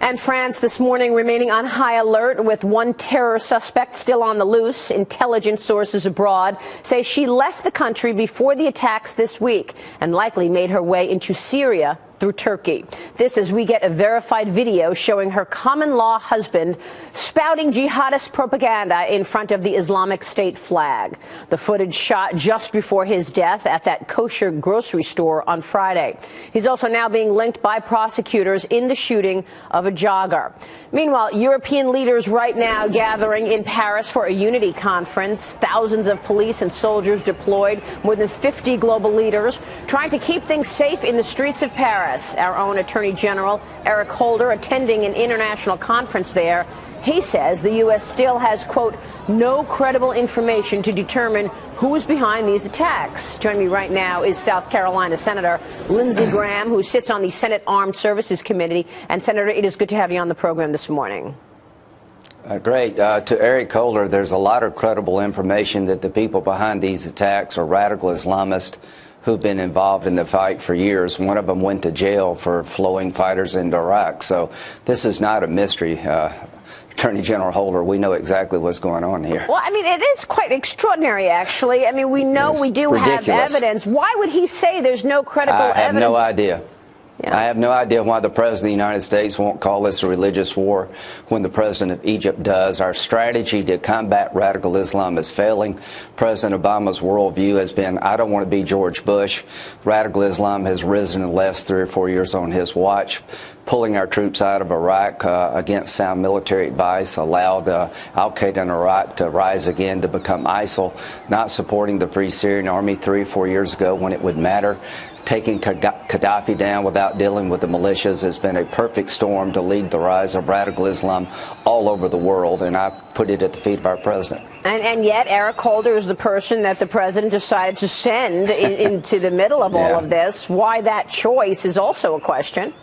And France this morning remaining on high alert with one terror suspect still on the loose. Intelligence sources abroad say she left the country before the attacks this week and likely made her way into Syria through Turkey. This as we get a verified video showing her common-law husband spouting jihadist propaganda in front of the Islamic State flag. The footage shot just before his death at that kosher grocery store on Friday. He's also now being linked by prosecutors in the shooting of a jogger. Meanwhile, European leaders right now gathering in Paris for a unity conference. Thousands of police and soldiers deployed, more than 50 global leaders trying to keep things safe in the streets of Paris. Our own Attorney General Eric Holder attending an international conference there. He says the U.S. still has, quote, no credible information to determine who is behind these attacks. Joining me right now is South Carolina Senator Lindsey Graham, who sits on the Senate Armed Services Committee. And, Senator, it is good to have you on the program this morning. Great. To Eric Holder, there's a lot of credible information that the people behind these attacks are radical Islamists who've been involved in the fight for years. One of them went to jail for flowing fighters into Iraq. So this is not a mystery. Attorney General Holder, we know exactly what's going on here. Well, I mean, it is quite extraordinary, actually. I mean, we know we do have evidence. Why would he say there's no credible evidence? I have no idea. Yeah. I have no idea why the President of the United States won't call this a religious war when the President of Egypt does. Our strategy to combat radical Islam is failing. President Obama's worldview has been, I don't want to be George Bush. Radical Islam has risen in the last 3 or 4 years on his watch. Pulling our troops out of Iraq against sound military advice allowed al-Qaeda in Iraq to rise again to become ISIL, not supporting the Free Syrian Army 3 or 4 years ago when it would matter. Taking Gaddafi down without dealing with the militias has been a perfect storm to lead the rise of radical Islam all over the world, and I put it at the feet of our president. And yet Eric Holder is the person that the president decided to send into the middle of all of this. Why that choice is also a question.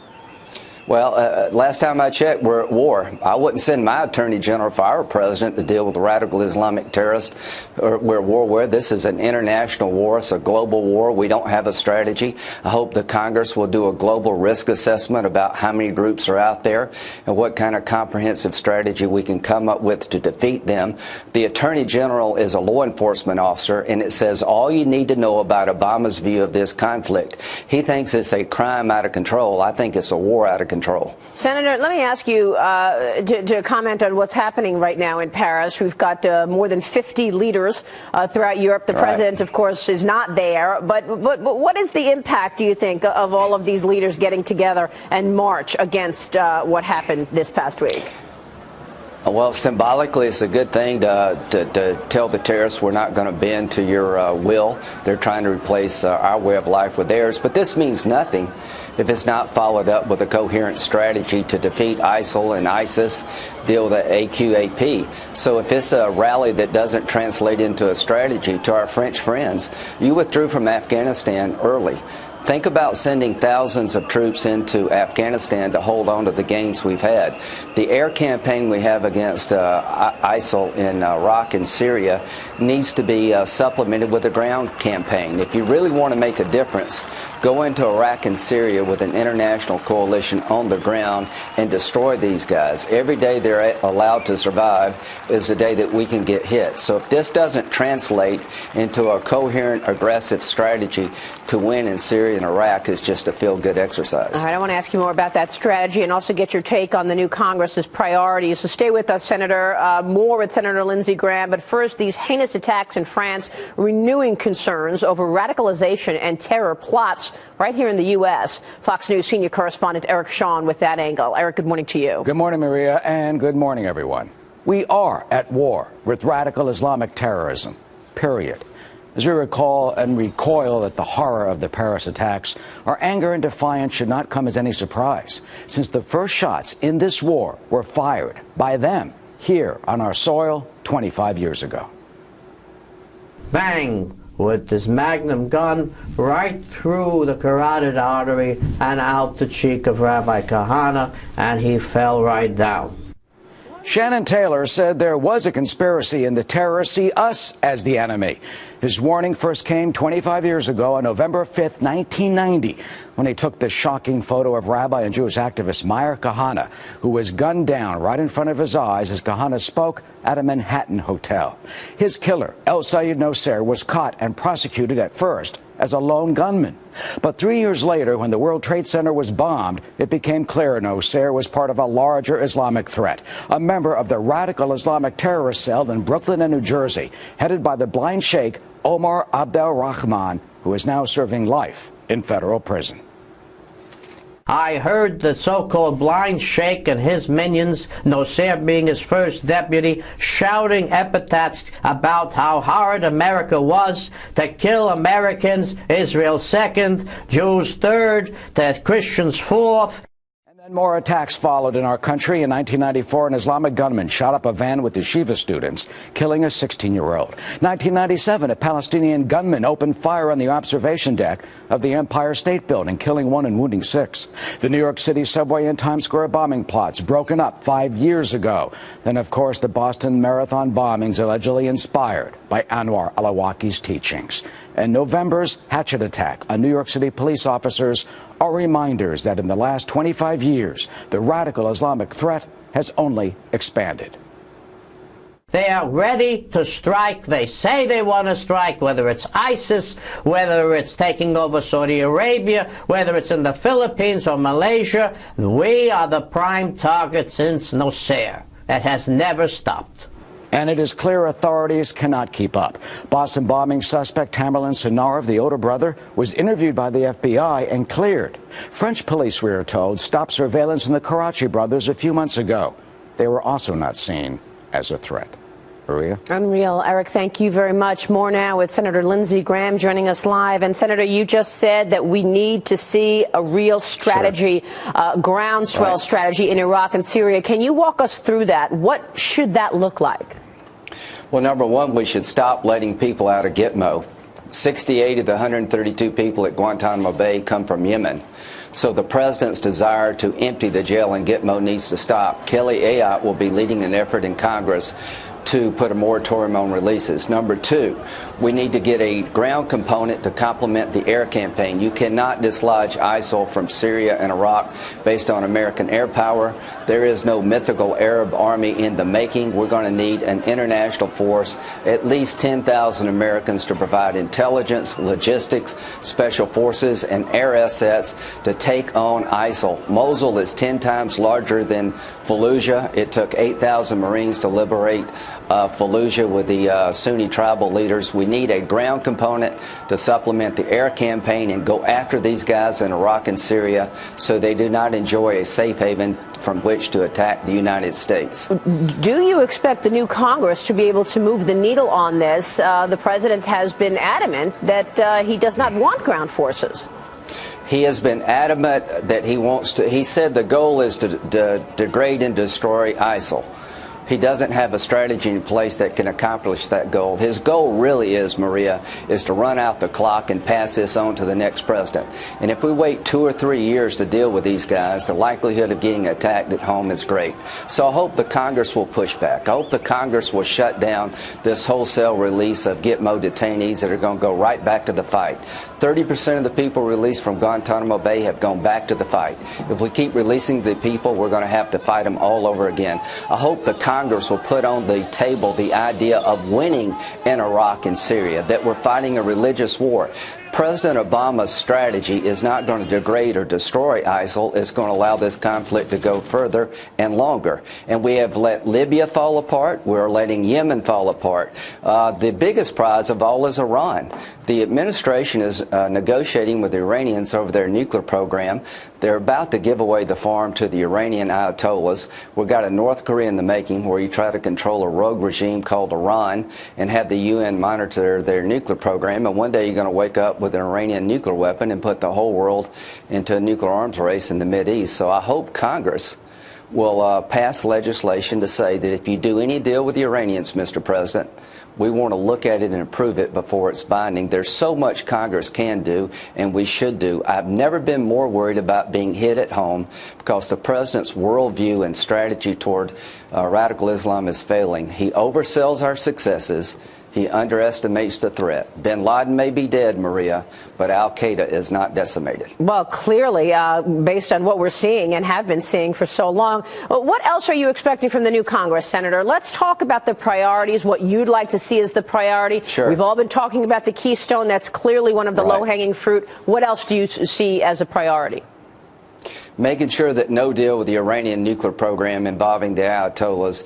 Well, last time I checked, we're at war. I wouldn't send my attorney general if I were president to deal with radical Islamic terrorists. We're at war where this is an international war. It's a global war. We don't have a strategy. I hope the Congress will do a global risk assessment about how many groups are out there and what kind of comprehensive strategy we can come up with to defeat them. The attorney general is a law enforcement officer, and it says all you need to know about Obama's view of this conflict. He thinks it's a crime out of control. I think it's a war out of control. Senator, let me ask you to comment on what's happening right now in Paris. We've got more than 50 leaders throughout Europe. The president, of course, is not there. But what is the impact, do you think, of all of these leaders getting together and march against what happened this past week? Well, symbolically, it's a good thing to tell the terrorists we're not going to bend to your will. They're trying to replace our way of life with theirs. But this means nothing if it's not followed up with a coherent strategy to defeat ISIL and ISIS, deal with the AQAP. So if it's a rally that doesn't translate into a strategy, to our French friends, you withdrew from Afghanistan early. Think about sending thousands of troops into Afghanistan to hold on to the gains we've had. The air campaign we have against ISIL in Iraq and Syria needs to be supplemented with a ground campaign. If you really want to make a difference, go into Iraq and Syria with an international coalition on the ground and destroy these guys. Every day they're allowed to survive is the day that we can get hit. So if this doesn't translate into a coherent, aggressive strategy to win in Syria and Iraq, is just a feel-good exercise. All right, I want to ask you more about that strategy and also get your take on the new Congress's priorities. So stay with us, Senator. More with Senator Lindsey Graham. But first, these heinous attacks in France renewing concerns over radicalization and terror plots right here in the U.S. Fox News senior correspondent Eric Shawn with that angle. Eric, good morning to you. Good morning, Maria, and good morning, everyone. We are at war with radical Islamic terrorism, period. As we recall and recoil at the horror of the Paris attacks, our anger and defiance should not come as any surprise, since the first shots in this war were fired by them here on our soil 25 years ago. Bang! With this Magnum gun right through the carotid artery and out the cheek of Rabbi Kahana, and he fell right down. Shannon Taylor said there was a conspiracy and the terrorists see us as the enemy. His warning first came 25 years ago on November 5th, 1990, when he took the shocking photo of Rabbi and Jewish activist Meir Kahane, who was gunned down right in front of his eyes as Kahane spoke at a Manhattan hotel. His killer, El Sayed Noser, was caught and prosecuted at first as a lone gunman. But 3 years later, when the World Trade Center was bombed, it became clear Noser was part of a larger Islamic threat, a member of the radical Islamic terrorist cell in Brooklyn and New Jersey, headed by the blind sheikh Omar Abdel Rahman, who is now serving life in federal prison. I heard the so-called blind sheikh and his minions, Noser being his first deputy, shouting epithets about how hard America was to kill Americans, Israel second, Jews third, the Christians fourth. And more attacks followed in our country. In 1994, an Islamic gunman shot up a van with yeshiva students, killing a 16-year-old. 1997, a Palestinian gunman opened fire on the observation deck of the Empire State Building, killing 1 and wounding 6. The New York City subway and Times Square bombing plots broken up 5 years ago. Then, of course, the Boston Marathon bombings allegedly inspired by Anwar al-Awlaki's teachings. And November's hatchet attack on New York City police officers are reminders that in the last 25 years, the radical Islamic threat has only expanded. They are ready to strike. They say they want to strike, whether it's ISIS, whether it's taking over Saudi Arabia, whether it's in the Philippines or Malaysia. We are the prime target since Noser. It has never stopped. And it is clear authorities cannot keep up. Boston bombing suspect Tamerlan Senarov, the older brother, was interviewed by the FBI and cleared. French police, we are told, stopped surveillance in the Karachi brothers a few months ago. They were also not seen as a threat. Maria? Unreal. Eric, thank you very much. More now with Senator Lindsey Graham joining us live. And Senator, you just said that we need to see a real strategy, groundswell strategy in Iraq and Syria. Can you walk us through that? What should that look like? Well, number one, we should stop letting people out of Gitmo. 68 of the 132 people at Guantanamo Bay come from Yemen. So the president's desire to empty the jail in Gitmo needs to stop. Kelly Ayotte will be leading an effort in Congress to put a moratorium on releases. Number two, we need to get a ground component to complement the air campaign. You cannot dislodge ISIL from Syria and Iraq based on American air power. There is no mythical Arab army in the making. We're going to need an international force, at least 10,000 Americans to provide intelligence, logistics, special forces, and air assets to take on ISIL. Mosul is 10 times larger than Fallujah. It took 8,000 Marines to liberate Fallujah with the Sunni tribal leaders. We need a ground component to supplement the air campaign and go after these guys in Iraq and Syria so they do not enjoy a safe haven from which to attack the United States. Do you expect the new Congress to be able to move the needle on this? The president has been adamant that he does not want ground forces. He has been adamant that he wants to. He said the goal is to degrade and destroy ISIL. He doesn't have a strategy in place that can accomplish that goal. His goal really is, Maria, is to run out the clock and pass this on to the next president. And if we wait 2 or 3 years to deal with these guys, the likelihood of getting attacked at home is great. So I hope the Congress will push back. I hope the Congress will shut down this wholesale release of Gitmo detainees that are going to go right back to the fight. 30% of the people released from Guantanamo Bay have gone back to the fight. If we keep releasing the people, we're going to have to fight them all over again. I hope the Congress will put on the table the idea of winning in Iraq and Syria, that we're fighting a religious war. President Obama's strategy is not going to degrade or destroy ISIL. It's going to allow this conflict to go further and longer. And we have let Libya fall apart. We're letting Yemen fall apart. The biggest prize of all is Iran. The administration is negotiating with the Iranians over their nuclear program. They're about to give away the farm to the Iranian Ayatollahs. We've got a North Korea in the making where you try to control a rogue regime called Iran and have the UN monitor their nuclear program. And one day you're going to wake up with an Iranian nuclear weapon and put the whole world into a nuclear arms race in the Mideast. So I hope Congress will pass legislation to say that if you do any deal with the Iranians, Mr. President, we want to look at it and approve it before it's binding. There's so much Congress can do and we should do. I've never been more worried about being hit at home because the president's worldview and strategy toward radical Islam is failing. He oversells our successes. He underestimates the threat. Bin Laden may be dead, Maria, but al-Qaeda is not decimated. Well, clearly, based on what we're seeing and have been seeing for so long. What else are you expecting from the new Congress, Senator? Let's talk about the priorities, what you'd like to see as the priority. Sure. We've all been talking about the Keystone. That's clearly one of the low-hanging fruit. What else do you see as a priority? Making sure that no deal with the Iranian nuclear program involving the Ayatollahs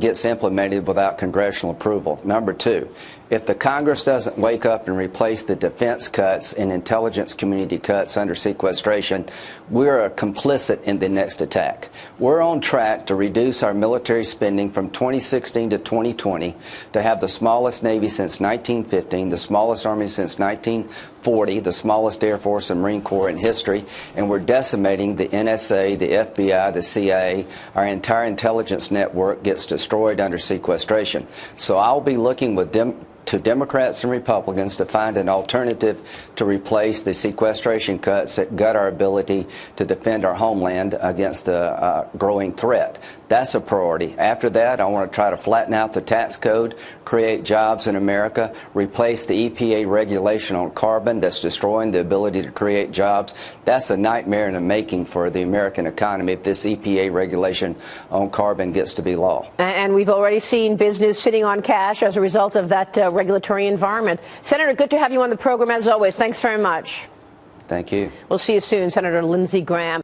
gets implemented without congressional approval. Number two, if the Congress doesn't wake up and replace the defense cuts and intelligence community cuts under sequestration, we're complicit in the next attack. We're on track to reduce our military spending from 2016 to 2020 to have the smallest Navy since 1915, the smallest Army since 1940, the smallest Air Force and Marine Corps in history, and we're decimating the NSA, the FBI, the CIA. Our entire intelligence network gets destroyed under sequestration. So I'll be looking with to Democrats and Republicans to find an alternative to replace the sequestration cuts that gut our ability to defend our homeland against the growing threat. That's a priority. After that, I want to try to flatten out the tax code, create jobs in America, replace the EPA regulation on carbon that's destroying the ability to create jobs. That's a nightmare in the making for the American economy if this EPA regulation on carbon gets to be law. And we've already seen business sitting on cash as a result of that regulatory environment. Senator, good to have you on the program as always. Thanks very much. Thank you. We'll see you soon, Senator Lindsey Graham.